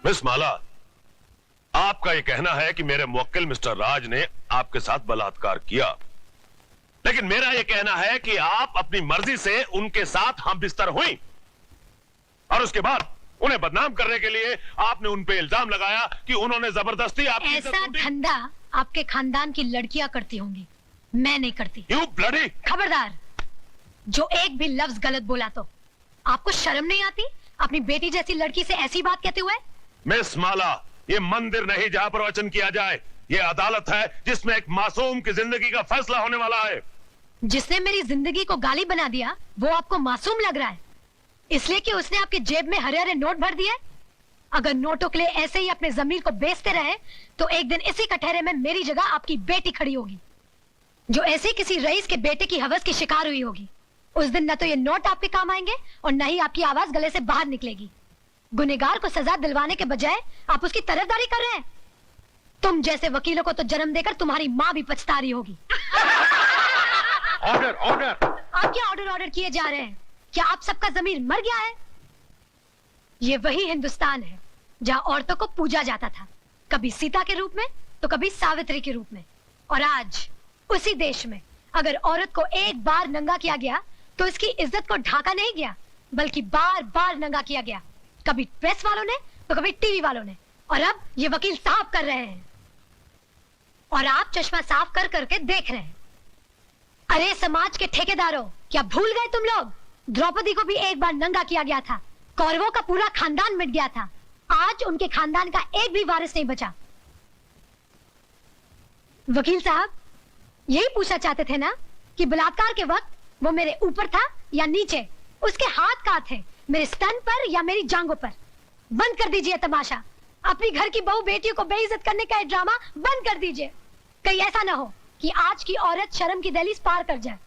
Miss माला, आपका यह कहना है कि मेरे मुवक्किल मिस्टर राज ने आपके साथ बलात्कार किया, लेकिन मेरा यह कहना है कि आप अपनी मर्जी से उनके साथ हम बिस्तर हुई और उसके बाद उन्हें बदनाम करने के लिए आपने उन पे इल्जाम लगाया कि उन्होंने जबरदस्ती आपकी ऐसा धंधा आपके खानदान की लड़कियां करती होंगी, मैं नहीं करती। You bloody! खबरदार, जो एक भी लफ्ज गलत बोला तो आपको शर्म नहीं आती अपनी बेटी जैसी लड़की से ऐसी बात कहते हुए? मिस माला, ये मंदिर नहीं जहां पर वचन किया जाए, ये अदालत है जिसमें एक मासूम की जिंदगी का फैसला होने वाला है। जिसने मेरी जिंदगी को गाली बना दिया वो आपको मासूम लग रहा है, इसलिए कि उसने आपकी जेब में हरे हरे नोट भर दिए? अगर नोटों के लिए ऐसे ही अपने जमीर को बेचते रहे तो एक दिन इसी कटहरे में मेरी जगह आपकी बेटी खड़ी होगी, जो ऐसे किसी रईस के बेटे की हवस की शिकार हुई होगी। उस दिन न तो ये नोट आपके काम आएंगे और न ही आपकी आवाज गले से बाहर निकलेगी। गुनहगार को सजा दिलवाने के बजाय आप उसकी तरफदारी कर रहे हैं। तुम जैसे वकीलों को तो जन्म देकर तुम्हारी माँ भी पछता रही होगी। Order order! आप क्या ऑर्डर ऑर्डर किए जा रहे हैं? क्या आप सबका जमीर मर गया है? ये वही हिंदुस्तान है जहाँ औरतों को पूजा जाता था, कभी सीता के रूप में तो कभी सावित्री के रूप में। और आज उसी देश में अगर औरत को एक बार नंगा किया गया तो इसकी इज्जत को ढाका नहीं गया, बल्कि बार बार नंगा किया गया, कभी प्रेस वालों ने तो कभी टीवी वालों ने, और अब ये वकील साफ कर रहे हैं और आप चश्मा साफ कर करके देख रहे हैं। अरे समाज के ठेकेदारों, क्या भूल गए तुम लोग? द्रौपदी को भी एक बार नंगा किया गया था, कौरवों का पूरा खानदान मिट गया था, आज उनके खानदान का एक भी वारिस नहीं बचा। वकील साहब, यही पूछना चाहते थे ना कि बलात्कार के वक्त वो मेरे ऊपर था या नीचे, उसके हाथ कहाँ थे, मेरे स्तन पर या मेरी जांघों पर? बंद कर दीजिए तमाशा, अपनी घर की बहू बेटियों को बेइज्जत करने का ये ड्रामा बंद कर दीजिए। कहीं ऐसा ना हो कि आज की औरत शर्म की दहलीज पार कर जाए।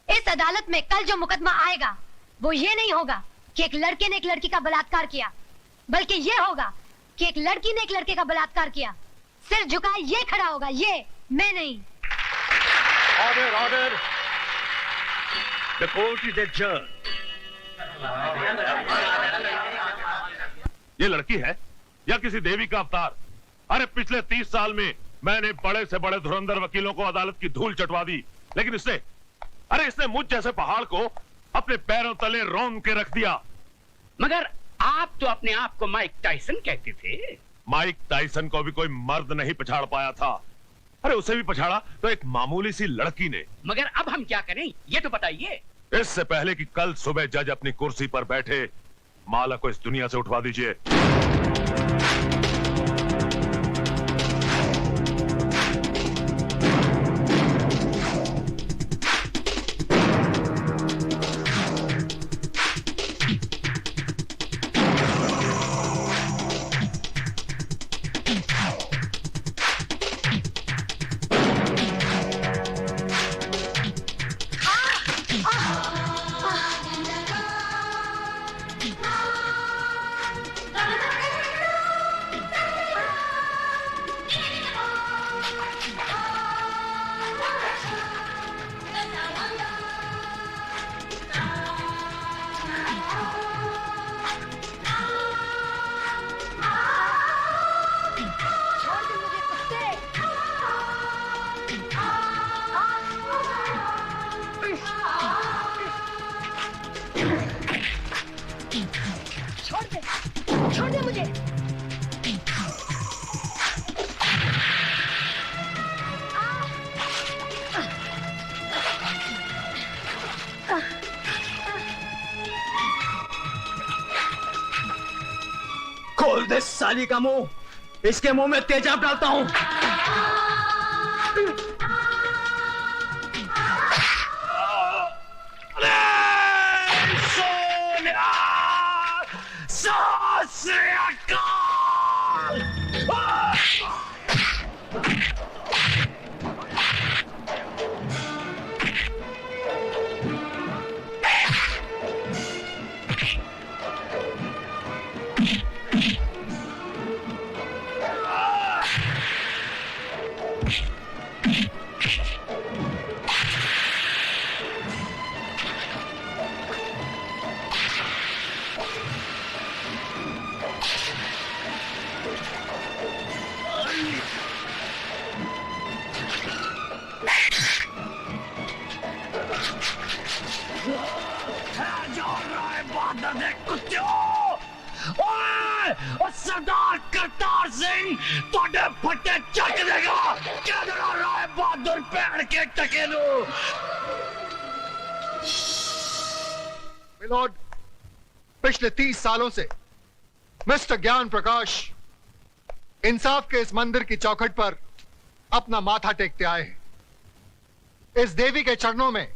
इस अदालत में कल जो मुकदमा आएगा वो ये नहीं होगा कि एक लड़के ने एक लड़की का बलात्कार किया, बल्कि ये होगा कि एक लड़की ने एक लड़के का बलात्कार किया। सिर झुकाए ये खड़ा होगा, ये मैं नहीं। Order order! The court is adjourned. ये लड़की है या किसी देवी का अवतार? अरे पिछले 30 साल में मैंने बड़े से बड़े धुरंधर वकीलों को अदालत की धूल चटवा दी, लेकिन इसने मुझ जैसे पहाड़ को अपने पैरों तले रौंद के रख दिया। मगर आप तो अपने आप को माइक टाइसन कहते थे। माइक टाइसन को भी कोई मर्द नहीं पछाड़ पाया था। अरे उसे भी पछाड़ा तो एक मामूली सी लड़की ने। मगर अब हम क्या करें ये तो बताइए। इससे पहले कि कल सुबह जज अपनी कुर्सी पर बैठे, माला को इस दुनिया से उठवा दीजिए। छोड़ दे मुझे। खोल दे साली का मुंह, इसके मुंह में तेजाब डालता हूं। सिंह तोड़े फटे चक देगा। क्या डरा रहा है बहादुर पेड़ के टकेलू? मिलोड, पिछले 30 सालों से मिस्टर ज्ञान प्रकाश इंसाफ के इस मंदिर की चौखट पर अपना माथा टेकते आए हैं। इस देवी के चरणों में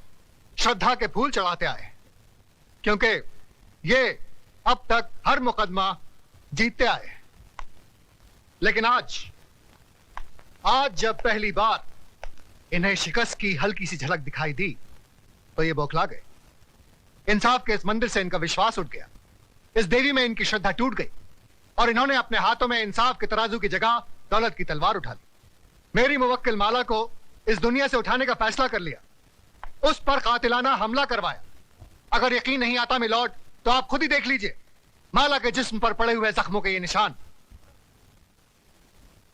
श्रद्धा के फूल चढ़ाते आए हैं, क्योंकि ये अब तक हर मुकदमा जीतते आए हैं। लेकिन आज जब पहली बार इन्हें शिकस्त की हल्की सी झलक दिखाई दी तो ये बौखला गए। इंसाफ के इस मंदिर से इनका विश्वास उठ गया, इस देवी में इनकी श्रद्धा टूट गई और इन्होंने अपने हाथों में इंसाफ के तराजू की जगह दौलत की तलवार उठा ली। मेरी मुवक्किल माला को इस दुनिया से उठाने का फैसला कर लिया, उस पर कातिलाना हमला करवाया। अगर यकीन नहीं आता मिलॉर्ड, तो आप खुद ही देख लीजिए माला के जिस्म पर पड़े हुए जख्मों के ये निशान।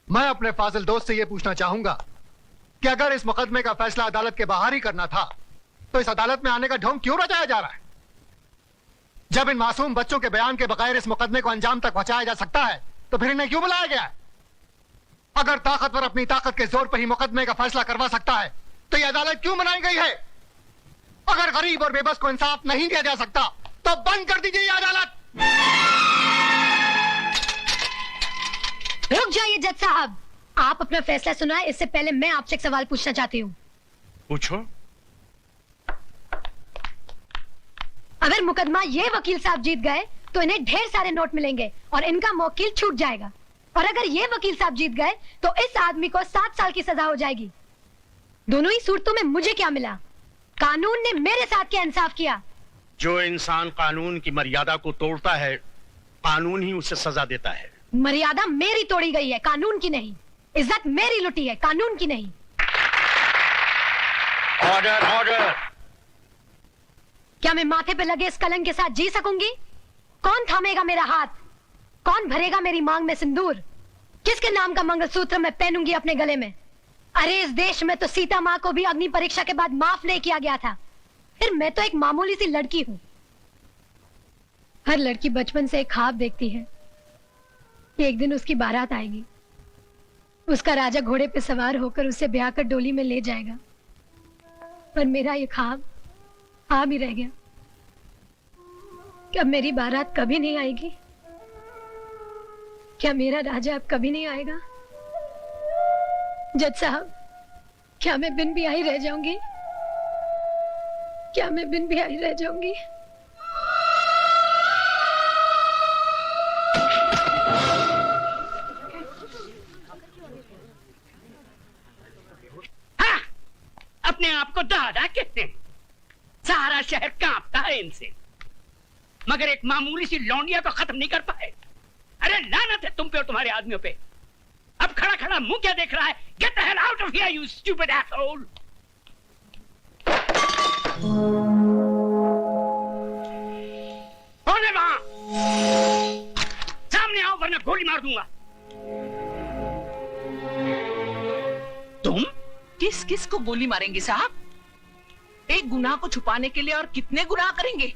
मैं अपने फाजिल दोस्त से यह पूछना चाहूंगा कि अगर इस मुकदमे का फैसला अदालत के बाहर ही करना था तो इस अदालत में आने का ढोंग क्यों रचाया जा रहा है? जब इन मासूम बच्चों के बयान के बगैर इस मुकदमे को अंजाम तक पहुंचाया जा सकता है तो फिर इन्हें क्यों बुलाया गया है? अगर ताकतवर अपनी ताकत के जोर पर ही मुकदमे का फैसला करवा सकता है तो यह अदालत क्यों बनाई गई है? अगर गरीब और बेबस को इंसाफ नहीं दिया जा सकता तो बंद कर दीजिए यह अदालत। रुक जाइए जज साहब, आप अपना फैसला सुनाए इससे पहले मैं आपसे एक सवाल पूछना चाहती हूँ। पूछो। अगर मुकदमा ये वकील साहब जीत गए तो इन्हें ढेर सारे नोट मिलेंगे और इनका मौकिल छूट जाएगा, और अगर ये वकील साहब जीत गए तो इस आदमी को 7 साल की सजा हो जाएगी। दोनों ही सूरतों में मुझे क्या मिला? कानून ने मेरे साथ क्या इंसाफ किया? जो इंसान कानून की मर्यादा को तोड़ता है, कानून ही उसे सजा देता है। मर्यादा मेरी तोड़ी गई है, कानून की नहीं। इज्जत मेरी लुटी है, कानून की नहीं। Order order. क्या मैं माथे पे लगे इस कलंक के साथ जी सकूंगी? कौन थामेगा मेरा हाथ? कौन भरेगा मेरी मांग में सिंदूर? किसके नाम का मंगलसूत्र मैं पहनूंगी अपने गले में? अरे इस देश में तो सीता माँ को भी अग्नि परीक्षा के बाद माफ नहीं किया गया था, फिर मैं तो एक मामूली सी लड़की हूँ। हर लड़की बचपन से एक ख्वाब देखती है कि एक दिन उसकी बारात आएगी, उसका राजा घोड़े पे सवार होकर उसे ब्याह कर डोली में ले जाएगा। पर मेरा ये ख्वाब ख्वाब ही रह गया। क्या मेरी बारात कभी नहीं आएगी? क्या मेरा राजा अब कभी नहीं आएगा? जज साहब, क्या मैं बिन ब्याही रह जाऊंगी? क्या मैं बिन ब्याही रह जाऊंगी? हाँ, अपने आप को दादा कहते हैं। सारा शहर कांपता है इनसे, मगर एक मामूली सी लौंडिया तो खत्म नहीं कर पाए। अरे लानत है तुम पे और तुम्हारे आदमियों पे। अब खड़ा खड़ा मुंह क्या देख रहा है? Get the hell out of here you stupid asshole. कौन है वहां? सामने आओ वरना गोली मार दूंगा। तुम किस किस को गोली मारेंगे साहब? एक गुनाह को छुपाने के लिए और कितने गुनाह करेंगे?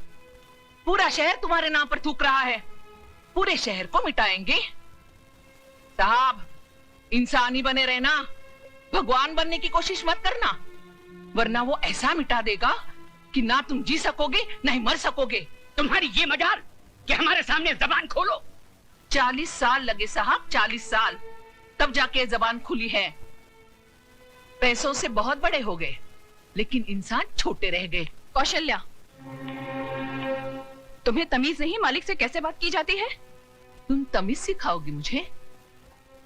पूरा शहर तुम्हारे नाम पर थूक रहा है, पूरे शहर को मिटाएंगे। साहब, इंसान ही बने रहना, भगवान बनने की कोशिश मत करना, वरना वो ऐसा मिटा देगा कि ना तुम जी सकोगे ना ही मर सकोगे। तुम्हारी ये मजाल कि हमारे सामने जबान खोलो। 40 साल लगे साहब, 40 साल, तब जाके जबान खुली है। पैसों से बहुत बड़े हो गए लेकिन इंसान छोटे रह गए। कौशल्या, तुम्हें तमीज नहीं मालिक से कैसे बात की जाती है? तुम तमीज सिखाओगी मुझे?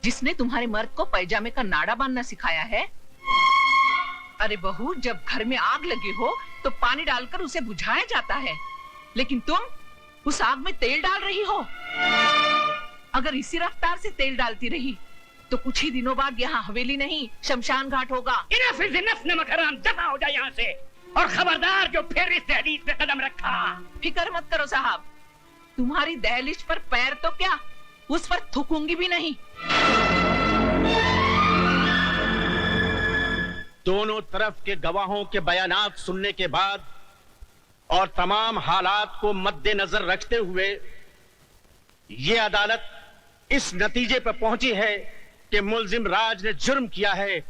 जिसने तुम्हारे मर्द को पैजामे का नाड़ा बांधना सिखाया है? अरे बहू, जब घर में आग लगी हो तो पानी डालकर उसे बुझाया जाता है, लेकिन तुम उस आग में तेल डाल रही हो। अगर इसी रफ्तार से तेल डालती रही तो कुछ ही दिनों बाद यहाँ हवेली नहीं शमशान घाट होगा। इनफ इज इनफ, नमक हराम, दफा हो जाए यहाँ से। और खबरदार जो फिर इस दहलीज पे कदम रखा। फिक्र मत करो साहब, तुम्हारी दहलीज पर पैर तो क्या, उस पर थूकूंगी भी नहीं। दोनों तरफ के गवाहों के बयानात सुनने के बाद और तमाम हालात को मद्देनजर रखते हुए ये अदालत इस नतीजे पर पहुंची है कि मुलजिम राज ने जुर्म किया है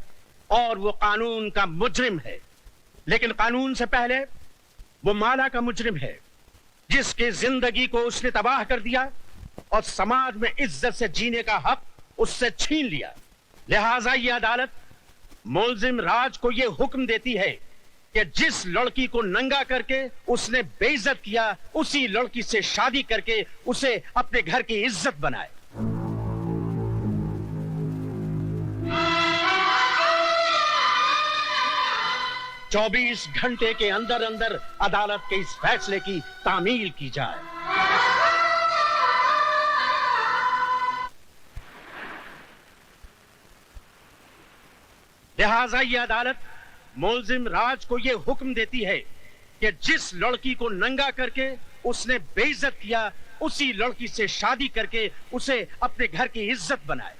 और वो कानून का मुजरिम है। लेकिन कानून से पहले वो माला का मुजरिम है, जिसकी जिंदगी को उसने तबाह कर दिया और समाज में इज्जत से जीने का हक उससे छीन लिया। लिहाजा ये अदालत मुलजिम राज को ये हुक्म देती है कि जिस लड़की को नंगा करके उसने बेइज्जत किया, उसी लड़की से शादी करके उसे अपने घर की इज्जत बनाए। चौबीस घंटे के अंदर अंदर अदालत के इस फैसले की तामील की जाए। लिहाजा ये अदालत मुलजिम राज को ये हुक्म देती है कि जिस लड़की को नंगा करके उसने बेइज्जत किया, उसी लड़की से शादी करके उसे अपने घर की इज्जत बनाए।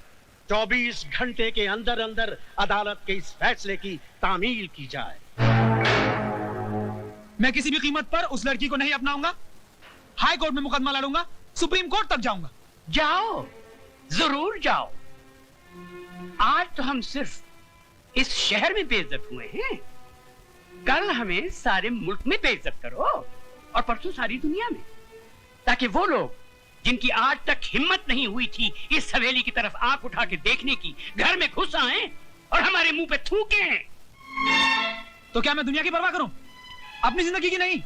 24 घंटे के अंदर अंदर अदालत के इस फैसले की तामील की जाए। मैं किसी भी कीमत पर उस लड़की को नहीं अपनाऊंगा। हाई कोर्ट में मुकदमा लड़ूंगा, सुप्रीम कोर्ट तक जाऊंगा। जाओ, जरूर जाओ। आज तो हम सिर्फ इस शहर में बेइज्जत हुए हैं, कल हमें सारे मुल्क में बेइज्जत करो और परसों सारी दुनिया में, ताकि वो लोग जिनकी आज तक हिम्मत नहीं हुई थी इस हवेली की तरफ आंख उठा के देखने की, घर में घुस आए और हमारे मुंह पे थूके। तो क्या मैं दुनिया की परवाह करूं, अपनी जिंदगी की नहीं?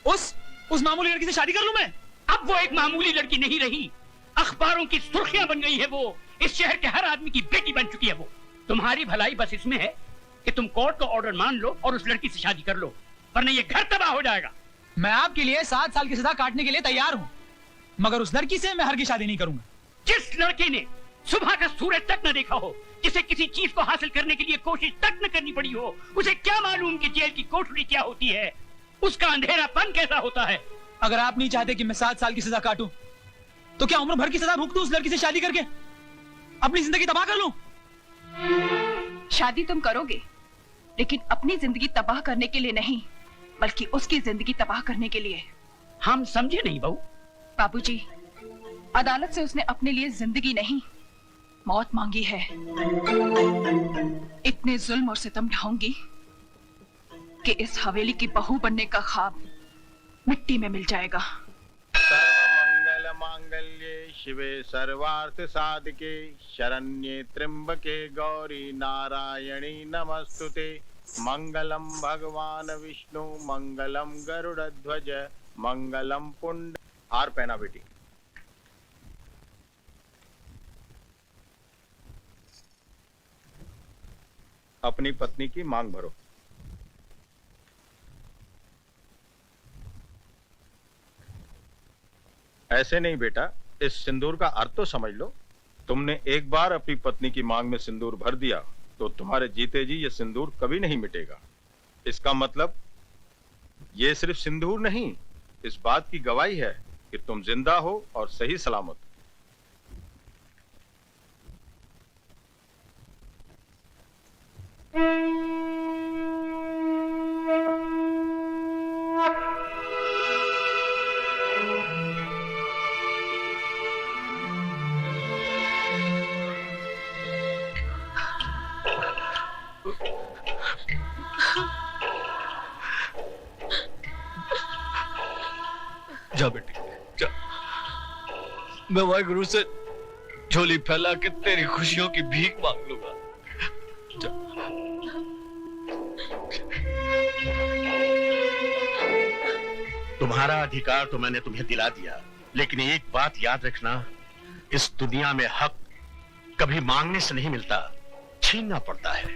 उस मामूली लड़की से शादी कर लूं मैं? अब वो एक मामूली लड़की नहीं रही, अखबारों की सुर्खियां बन गई है वो। इस शहर के हर आदमी की बेटी बन चुकी है वो। तुम्हारी भलाई बस इसमें है कि तुम कोर्ट का ऑर्डर मान लो और उस लड़की से शादी कर लो, वरना ये घर तबाह हो जाएगा। मैं आपके लिए 7 साल की सजा काटने के लिए तैयार हूं, मगर उस लड़की से मैं हरगिज़ शादी नहीं करूंगा। जिस लड़के ने सुबह का सूरज तक न देखा हो, जिसे किसी चीज को हासिल करने के लिए कोशिश तक न करनी पड़ी हो, उसे क्या मालूम कि जेल की कोठरी क्या होती है, उसका अंधेरापन कैसा होता है। अगर आप नहीं चाहते कि मैं 7 साल की सजा काटूं, तो क्या उम्र भर की सजा भुगतूं उस लड़की से शादी करके, अपनी जिंदगी तबाह कर लूं? शादी तुम करोगे, लेकिन अपनी जिंदगी तबाह करने के लिए नहीं, बल्कि उसकी जिंदगी तबाह करने के लिए। हम समझे नहीं बहू। बाबूजी, अदालत से उसने अपने लिए जिंदगी नहीं, मौत मांगी है। इतने जुल्म और सितम ढाऊंगी कि इस हवेली की बहू बनने का ख्वाब मिट्टी में मिल जाएगा। सर्वमंगल मांगल्ये शिवे सर्वार्थ साधके शरण्ये त्र्यंबके गौरी नारायणी नमस्तुते। मंगलम भगवान विष्णु मंगलम गरुड़ध्वज मंगलम पुंड। हार पहना बेटी। अपनी पत्नी की मांग भरो। ऐसे नहीं बेटा, इस सिंदूर का अर्थ तो समझ लो। तुमने एक बार अपनी पत्नी की मांग में सिंदूर भर दिया तो तुम्हारे जीते जी ये सिंदूर कभी नहीं मिटेगा। इसका मतलब ये सिर्फ सिंदूर नहीं, इस बात की गवाही है कि तुम जिंदा हो और सही सलामत। जा बेटी जा, मैं वाहिगुरु से झोली फैला के तेरी खुशियों की भीख मांग लूंगा। जा। तुम्हारा अधिकार तो मैंने तुम्हें दिला दिया, लेकिन एक बात याद रखना, इस दुनिया में हक कभी मांगने से नहीं मिलता, छीनना पड़ता है।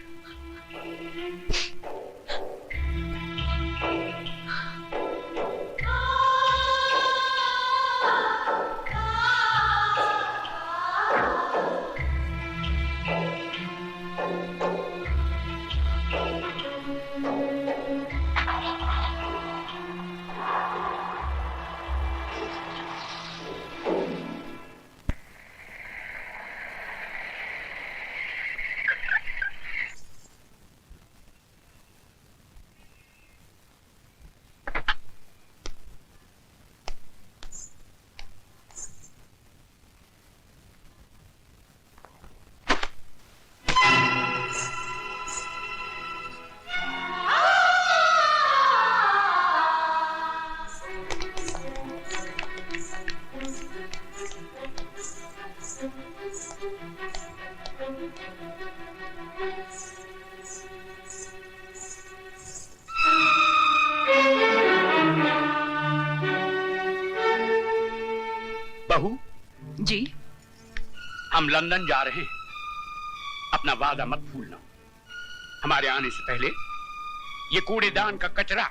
हम लंदन जा रहे हैं, अपना वादा मत भूलना। हमारे आने से पहले ये कूड़ेदान का कचरा